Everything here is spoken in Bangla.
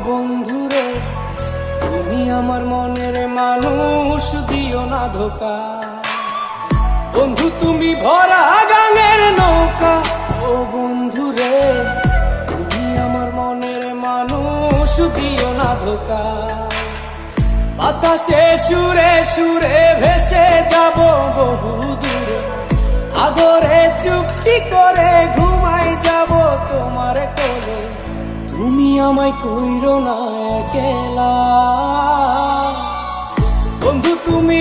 বন্ধুরে তুমি আমার মনের মানুষ, দিও না ধোকা। বন্ধু তুমি ভরা গাঙের নৌকা, ও বন্ধুরে তুমি আমার মনের মানুষ, দিও না ধোকা। বাতাসে সুরে সুরে ভেসে যাব বহু দূরে, আদরে চুক্তি করে ঘুমাই যাব তোমার কোলে। তুমি আমায় কইরো না একলা, বন্ধু তুমি